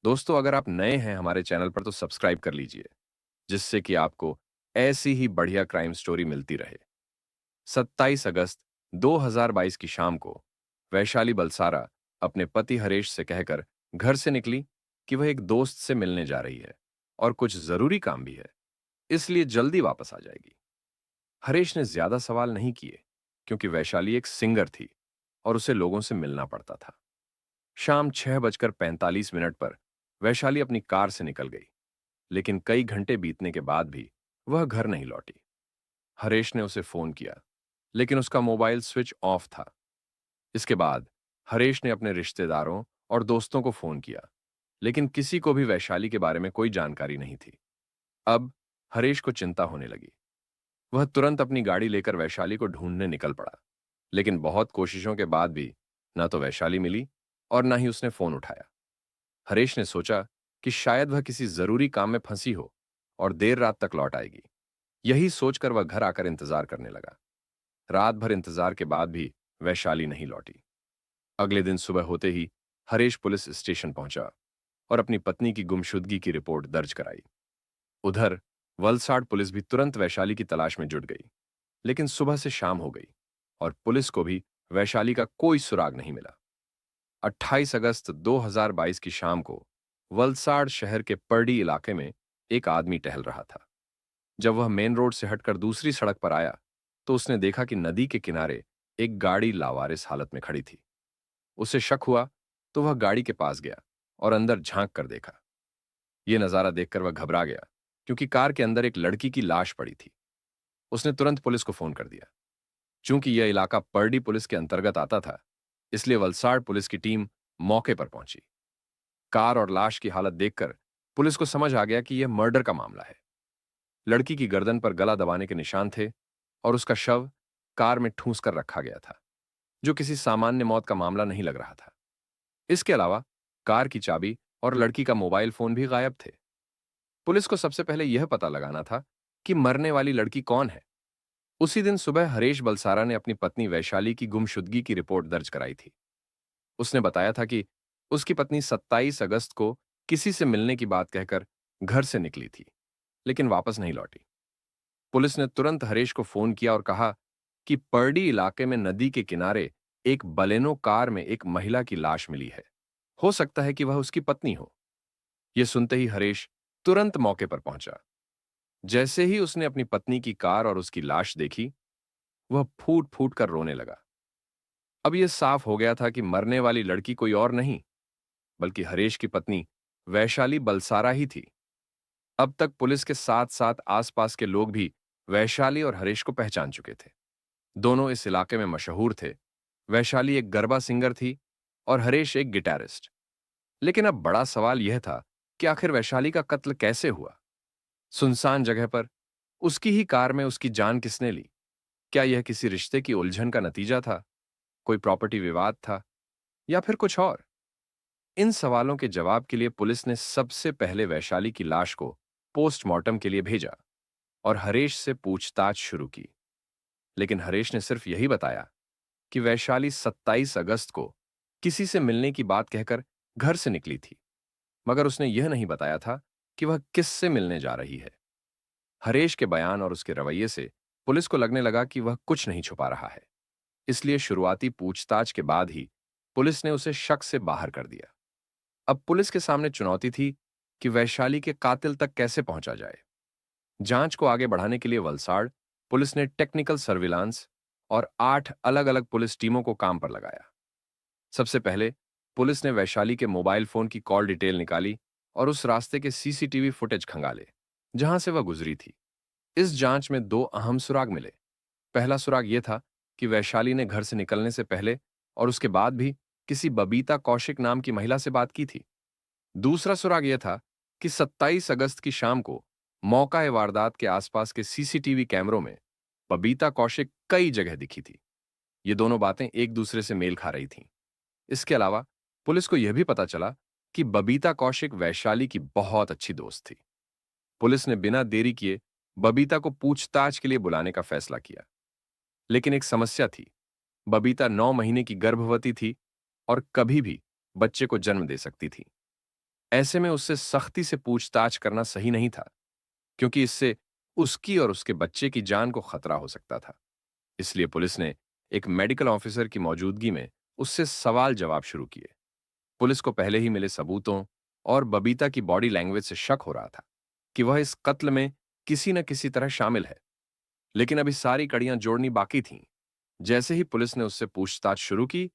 दोस्तों, अगर आप नए हैं हमारे चैनल पर तो सब्सक्राइब कर लीजिए, जिससे कि आपको ऐसी ही बढ़िया क्राइम स्टोरी मिलती रहे। 27 अगस्त 2022 की शाम को वैशाली बलसारा अपने पति हरेश से कहकर घर से निकली कि वह एक दोस्त से मिलने जा रही है और कुछ जरूरी काम भी है, इसलिए जल्दी वापस आ जाएगी। हरेश ने ज्यादा सवाल नहीं किए, क्योंकि वैशाली एक सिंगर थी और उसे लोगों से मिलना पड़ता था। शाम 6:45 पर वैशाली अपनी कार से निकल गई, लेकिन कई घंटे बीतने के बाद भी वह घर नहीं लौटी। हरेश ने उसे फोन किया, लेकिन उसका मोबाइल स्विच ऑफ था। इसके बाद हरेश ने अपने रिश्तेदारों और दोस्तों को फोन किया, लेकिन किसी को भी वैशाली के बारे में कोई जानकारी नहीं थी। अब हरेश को चिंता होने लगी। वह तुरंत अपनी गाड़ी लेकर वैशाली को ढूंढने निकल पड़ा, लेकिन बहुत कोशिशों के बाद भी ना तो वैशाली मिली और ना ही उसने फोन उठाया। हरेश ने सोचा कि शायद वह किसी जरूरी काम में फंसी हो और देर रात तक लौट आएगी। यही सोचकर वह घर आकर इंतजार करने लगा। रात भर इंतजार के बाद भी वैशाली नहीं लौटी। अगले दिन सुबह होते ही हरेश पुलिस स्टेशन पहुंचा और अपनी पत्नी की गुमशुदगी की रिपोर्ट दर्ज कराई। उधर वलसाड पुलिस भी तुरंत वैशाली की तलाश में जुट गई, लेकिन सुबह से शाम हो गई और पुलिस को भी वैशाली का कोई सुराग नहीं मिला। 28 अगस्त 2022 की शाम को वलसाड शहर के पर्डी इलाके में एक आदमी टहल रहा था। जब वह मेन रोड से हटकर दूसरी सड़क पर आया, तो उसने देखा कि नदी के किनारे एक गाड़ी लावारिस हालत में खड़ी थी। उसे शक हुआ, तो वह गाड़ी के पास गया और अंदर झांक कर देखा। यह नजारा देखकर वह घबरा गया, क्योंकि कार के अंदर एक लड़की की लाश पड़ी थी। उसने तुरंत पुलिस को फोन कर दिया। चूंकि यह इलाका पर्डी पुलिस के अंतर्गत आता था, इसलिए वलसाड पुलिस की टीम मौके पर पहुंची। कार और लाश की हालत देखकर पुलिस को समझ आ गया कि यह मर्डर का मामला है। लड़की की गर्दन पर गला दबाने के निशान थे और उसका शव कार में ठूंस कर रखा गया था, जो किसी सामान्य मौत का मामला नहीं लग रहा था। इसके अलावा कार की चाबी और लड़की का मोबाइल फोन भी गायब थे। पुलिस को सबसे पहले यह पता लगाना था कि मरने वाली लड़की कौन है। उसी दिन सुबह हरेश बलसारा ने अपनी पत्नी वैशाली की गुमशुदगी की रिपोर्ट दर्ज कराई थी। उसने बताया था कि उसकी पत्नी 27 अगस्त को किसी से मिलने की बात कहकर घर से निकली थी, लेकिन वापस नहीं लौटी। पुलिस ने तुरंत हरेश को फोन किया और कहा कि पर्डी इलाके में नदी के किनारे एक बलेनो कार में एक महिला की लाश मिली है। हो सकता है कि वह उसकी पत्नी हो। यह सुनते ही हरेश तुरंत मौके पर पहुंचा। जैसे ही उसने अपनी पत्नी की कार और उसकी लाश देखी, वह फूट फूट कर रोने लगा। अब यह साफ हो गया था कि मरने वाली लड़की कोई और नहीं, बल्कि हरेश की पत्नी वैशाली बलसारा ही थी। अब तक पुलिस के साथ साथ आसपास के लोग भी वैशाली और हरेश को पहचान चुके थे। दोनों इस इलाके में मशहूर थे। वैशाली एक गरबा सिंगर थी और हरेश एक गिटारिस्ट। लेकिन अब बड़ा सवाल यह था कि आखिर वैशाली का कत्ल कैसे हुआ? सुनसान जगह पर उसकी ही कार में उसकी जान किसने ली? क्या यह किसी रिश्ते की उलझन का नतीजा था, कोई प्रॉपर्टी विवाद था, या फिर कुछ और? इन सवालों के जवाब के लिए पुलिस ने सबसे पहले वैशाली की लाश को पोस्टमार्टम के लिए भेजा और हरेश से पूछताछ शुरू की। लेकिन हरेश ने सिर्फ यही बताया कि वैशाली 27 अगस्त को किसी से मिलने की बात कहकर घर से निकली थी, मगर उसने यह नहीं बताया था कि वह किससे मिलने जा रही है। हरेश के बयान और उसके रवैये से पुलिस को लगने लगा कि वह कुछ नहीं छुपा रहा है। इसलिए शुरुआती पूछताछ के बाद ही पुलिस ने उसे शक से बाहर कर दिया। अब पुलिस के सामने चुनौती थी कि वैशाली के कातिल तक कैसे पहुंचा जाए। जांच को आगे बढ़ाने के लिए वलसाड़ पुलिस ने टेक्निकल सर्विलांस और 8 अलग-अलग पुलिस टीमों को काम पर लगाया। सबसे पहले पुलिस ने वैशाली के मोबाइल फोन की कॉल डिटेल निकाली और उस रास्ते के सीसीटीवी फुटेज खंगाले जहां से वह गुजरी थी। इस जांच में दो अहम सुराग मिले। पहला सुराग यह था कि वैशाली ने घर से निकलने से पहले और उसके बाद भी किसी बबीता कौशिक नाम की महिला से बात की थी। दूसरा सुराग यह था कि 27 अगस्त की शाम को मौका ए वारदात के आसपास के सीसीटीवी कैमरों में बबीता कौशिक कई जगह दिखी थी। ये दोनों बातें एक दूसरे से मेल खा रही थीं। इसके अलावा पुलिस को यह भी पता चला कि बबीता कौशिक वैशाली की बहुत अच्छी दोस्त थी। पुलिस ने बिना देरी किए बबीता को पूछताछ के लिए बुलाने का फैसला किया। लेकिन एक समस्या थी। बबीता 9 महीने की गर्भवती थी और कभी भी बच्चे को जन्म दे सकती थी। ऐसे में उससे सख्ती से पूछताछ करना सही नहीं था, क्योंकि इससे उसकी और उसके बच्चे की जान को खतरा हो सकता था। इसलिए पुलिस ने एक मेडिकल ऑफिसर की मौजूदगी में उससे सवाल जवाब शुरू किए। पुलिस को पहले ही मिले सबूतों और बबीता की बॉडी लैंग्वेज से शक हो रहा था कि वह इस कत्ल में किसी न किसी तरह शामिल है, लेकिन अभी सारी कड़ियां जोड़नी बाकी थीं। जैसे ही पुलिस ने उससे पूछताछ शुरू की,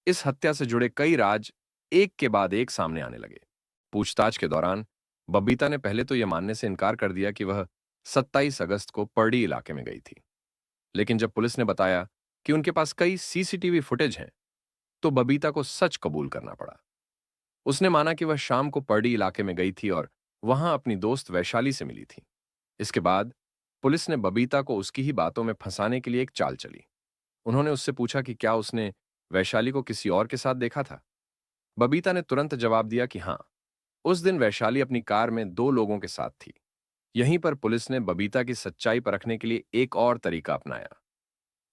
इस हत्या से जुड़े कई राज एक के बाद एक सामने आने लगे। पूछताछ के दौरान बबीता ने पहले तो यह मानने से इनकार कर दिया कि वह 27 अगस्त को पर्डी इलाके में गई थी, लेकिन जब पुलिस ने बताया कि उनके पास कई सीसीटीवी फुटेज हैं, तो बबीता को सच कबूल करना पड़ा। उसने माना कि वह शाम को पर्डी इलाके में गई थी और वहां अपनी दोस्त वैशाली से मिली थी। इसके बाद पुलिस ने बबीता को उसकी ही बातों में फंसाने के लिए एक चाल चली। उन्होंने उससे पूछा कि क्या उसने वैशाली को किसी और के साथ देखा था। बबीता ने तुरंत जवाब दिया कि हाँ, उस दिन वैशाली अपनी कार में 2 लोगों के साथ थी। यहीं पर पुलिस ने बबीता की सच्चाई परखने के लिए एक और तरीका अपनाया।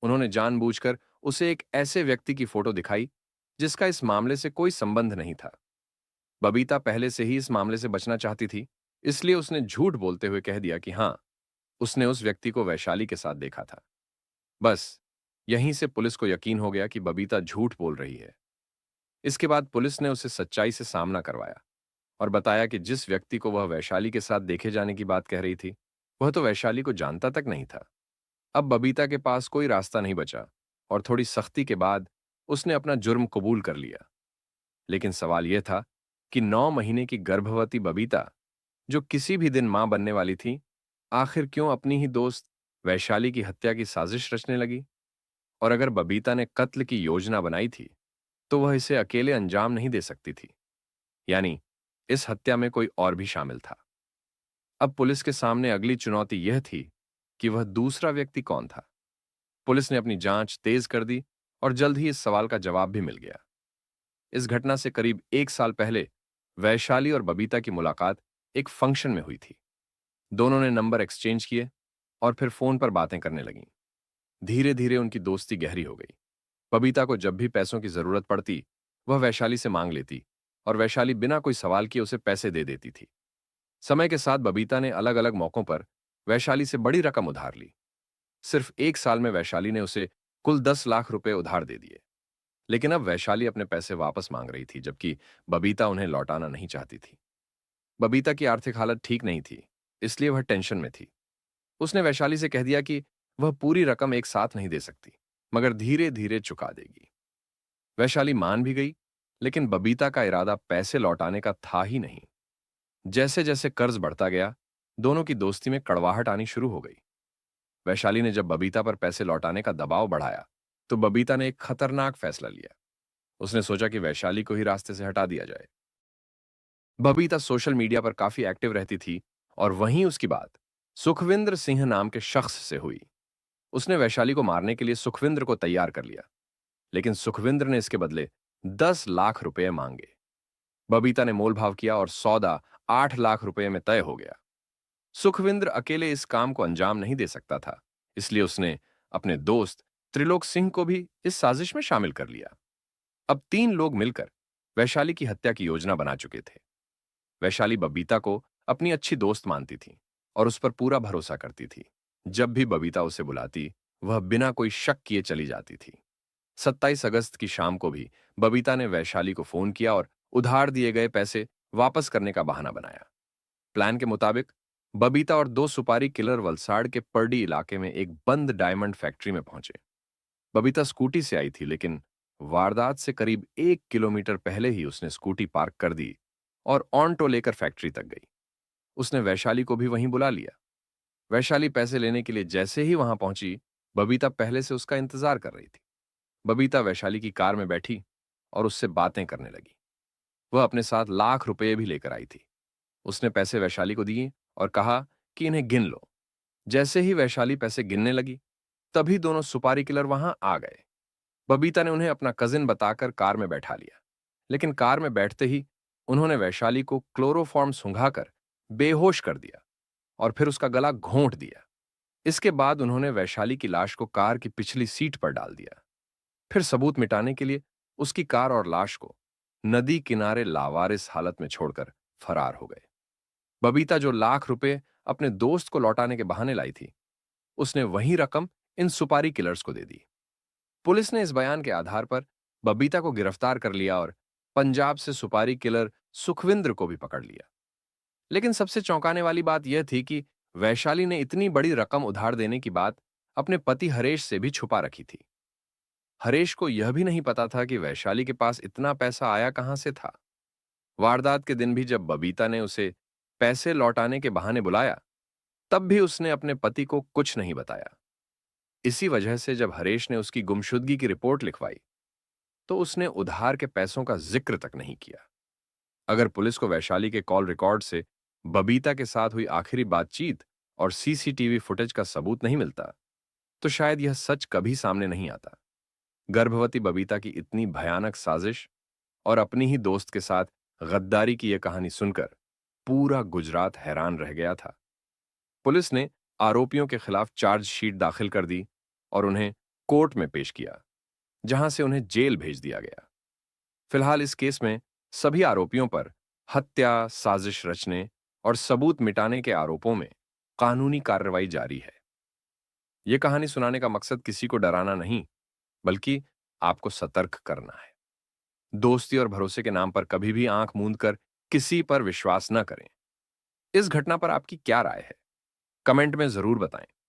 उन्होंने जानबूझकर उसे एक ऐसे व्यक्ति की फोटो दिखाई जिसका इस मामले से कोई संबंध नहीं था। बबीता पहले से ही इस मामले से बचना चाहती थी, इसलिए उसने झूठ बोलते हुए कह दिया कि हाँ, उसने उस व्यक्ति को वैशाली के साथ देखा था। बस यहीं से पुलिस को यकीन हो गया कि बबीता झूठ बोल रही है। इसके बाद पुलिस ने उसे सच्चाई से सामना करवाया और बताया कि जिस व्यक्ति को वह वैशाली के साथ देखे जाने की बात कह रही थी, वह तो वैशाली को जानता तक नहीं था। अब बबीता के पास कोई रास्ता नहीं बचा और थोड़ी सख्ती के बाद उसने अपना जुर्म कबूल कर लिया। लेकिन सवाल यह था कि 9 महीने की गर्भवती बबीता, जो किसी भी दिन मां बनने वाली थी, आखिर क्यों अपनी ही दोस्त वैशाली की हत्या की साजिश रचने लगी? और अगर बबीता ने कत्ल की योजना बनाई थी, तो वह इसे अकेले अंजाम नहीं दे सकती थी। यानी इस हत्या में कोई और भी शामिल था। अब पुलिस के सामने अगली चुनौती यह थी कि वह दूसरा व्यक्ति कौन था। पुलिस ने अपनी जांच तेज कर दी और जल्द ही इस सवाल का जवाब भी मिल गया। इस घटना से करीब 1 साल पहले वैशाली और बबीता की मुलाकात एक फंक्शन में हुई थी। दोनों ने नंबर एक्सचेंज किए और फिर फोन पर बातें करने लगीं। धीरे धीरे उनकी दोस्ती गहरी हो गई। बबीता को जब भी पैसों की जरूरत पड़ती, वह वैशाली से मांग लेती और वैशाली बिना कोई सवाल किए उसे पैसे दे देती थी। समय के साथ बबीता ने अलग अलग मौकों पर वैशाली से बड़ी रकम उधार ली। सिर्फ 1 साल में वैशाली ने उसे कुल 10 लाख रुपए उधार दे दिए। लेकिन अब वैशाली अपने पैसे वापस मांग रही थी, जबकि बबीता उन्हें लौटाना नहीं चाहती थी। बबीता की आर्थिक हालत ठीक नहीं थी, इसलिए वह टेंशन में थी। उसने वैशाली से कह दिया कि वह पूरी रकम एक साथ नहीं दे सकती, मगर धीरे धीरे चुका देगी। वैशाली मान भी गई, लेकिन बबीता का इरादा पैसे लौटाने का था ही नहीं। जैसे जैसे कर्ज बढ़ता गया, दोनों की दोस्ती में कड़वाहट आनी शुरू हो गई। वैशाली ने जब बबीता पर पैसे लौटाने का दबाव बढ़ाया, तो बबीता ने एक खतरनाक फैसला लिया। उसने सोचा कि वैशाली को ही रास्ते से हटा दिया जाए। बबीता सोशल मीडिया पर काफी एक्टिव रहती थी और वहीं उसकी बात सुखविंद्र सिंह नाम के शख्स से हुई। उसने वैशाली को मारने के लिए सुखविंद्र को तैयार कर लिया, लेकिन सुखविंद्र ने इसके बदले 10 लाख रुपए मांगे। बबीता ने मोलभाव किया और सौदा 8 लाख रुपए में तय हो गया। सुखविंद्र अकेले इस काम को अंजाम नहीं दे सकता था, इसलिए उसने अपने दोस्त त्रिलोक सिंह को भी इस साजिश में शामिल कर लिया। अब 3 लोग मिलकर वैशाली की हत्या की योजना बना चुके थे। वैशाली बबीता को अपनी अच्छी दोस्त मानती थी और उस पर पूरा भरोसा करती थी। जब भी बबीता उसे बुलाती, वह बिना कोई शक किए चली जाती थी। 27 अगस्त की शाम को भी बबीता ने वैशाली को फोन किया और उधार दिए गए पैसे वापस करने का बहाना बनाया। प्लान के मुताबिक बबीता और 2 सुपारी किलर वलसाड़ के पर्डी इलाके में एक बंद डायमंड फैक्ट्री में पहुंचे। बबीता स्कूटी से आई थी, लेकिन वारदात से करीब 1 किलोमीटर पहले ही उसने स्कूटी पार्क कर दी और ऑन्टो लेकर फैक्ट्री तक गई। उसने वैशाली को भी वहीं बुला लिया। वैशाली पैसे लेने के लिए जैसे ही वहां पहुंची, बबीता पहले से उसका इंतजार कर रही थी। बबीता वैशाली की कार में बैठी और उससे बातें करने लगी। वह अपने साथ लाख रुपए भी लेकर आई थी। उसने पैसे वैशाली को दिए और कहा कि इन्हें गिन लो। जैसे ही वैशाली पैसे गिनने लगी, तभी दोनों सुपारी किलर वहां आ गए। बबीता ने उन्हें अपना कजिन बताकर कार में बैठा लिया, लेकिन कार में बैठते ही उन्होंने वैशाली को क्लोरोफॉर्म सुंघाकर बेहोश कर दिया और फिर उसका गला घोंट दिया। इसके बाद उन्होंने वैशाली की लाश को कार की पिछली सीट पर डाल दिया। फिर सबूत मिटाने के लिए उसकी कार और लाश को नदी किनारे लावारिस हालत में छोड़कर फरार हो गए। बबीता जो लाख रुपए अपने दोस्त को लौटाने के बहाने लाई थी, उसने वही रकम इन सुपारी किलर्स को दे दी। पुलिस ने इस बयान के आधार पर बबीता को गिरफ्तार कर लिया और पंजाब से सुपारी किलर सुखविंद्र को भी पकड़ लिया। लेकिन सबसे चौंकाने वाली बात यह थी कि वैशाली ने इतनी बड़ी रकम उधार देने की बात अपने पति हरेश से भी छुपा रखी थी। हरेश को यह भी नहीं पता था कि वैशाली के पास इतना पैसा आया कहां से था। वारदात के दिन भी जब बबीता ने उसे पैसे लौटाने के बहाने बुलाया, तब भी उसने अपने पति को कुछ नहीं बताया। इसी वजह से जब हरेश ने उसकी गुमशुदगी की रिपोर्ट लिखवाई, तो उसने उधार के पैसों का जिक्र तक नहीं किया। अगर पुलिस को वैशाली के कॉल रिकॉर्ड से बबीता के साथ हुई आखिरी बातचीत और सीसीटीवी फुटेज का सबूत नहीं मिलता, तो शायद यह सच कभी सामने नहीं आता। गर्भवती बबीता की इतनी भयानक साजिश और अपनी ही दोस्त के साथ गद्दारी की यह कहानी सुनकर पूरा गुजरात हैरान रह गया था। पुलिस ने आरोपियों के खिलाफ चार्जशीट दाखिल कर दी और उन्हें कोर्ट में पेश किया, जहां से उन्हें जेल भेज दिया गया। फिलहाल इस केस में सभी आरोपियों पर हत्या, साजिश रचने और सबूत मिटाने के आरोपों में कानूनी कार्रवाई जारी है। यह कहानी सुनाने का मकसद किसी को डराना नहीं, बल्कि आपको सतर्क करना है। दोस्ती और भरोसे के नाम पर कभी भी आंख मूंद कर किसी पर विश्वास न करें। इस घटना पर आपकी क्या राय है? कमेंट में जरूर बताएं।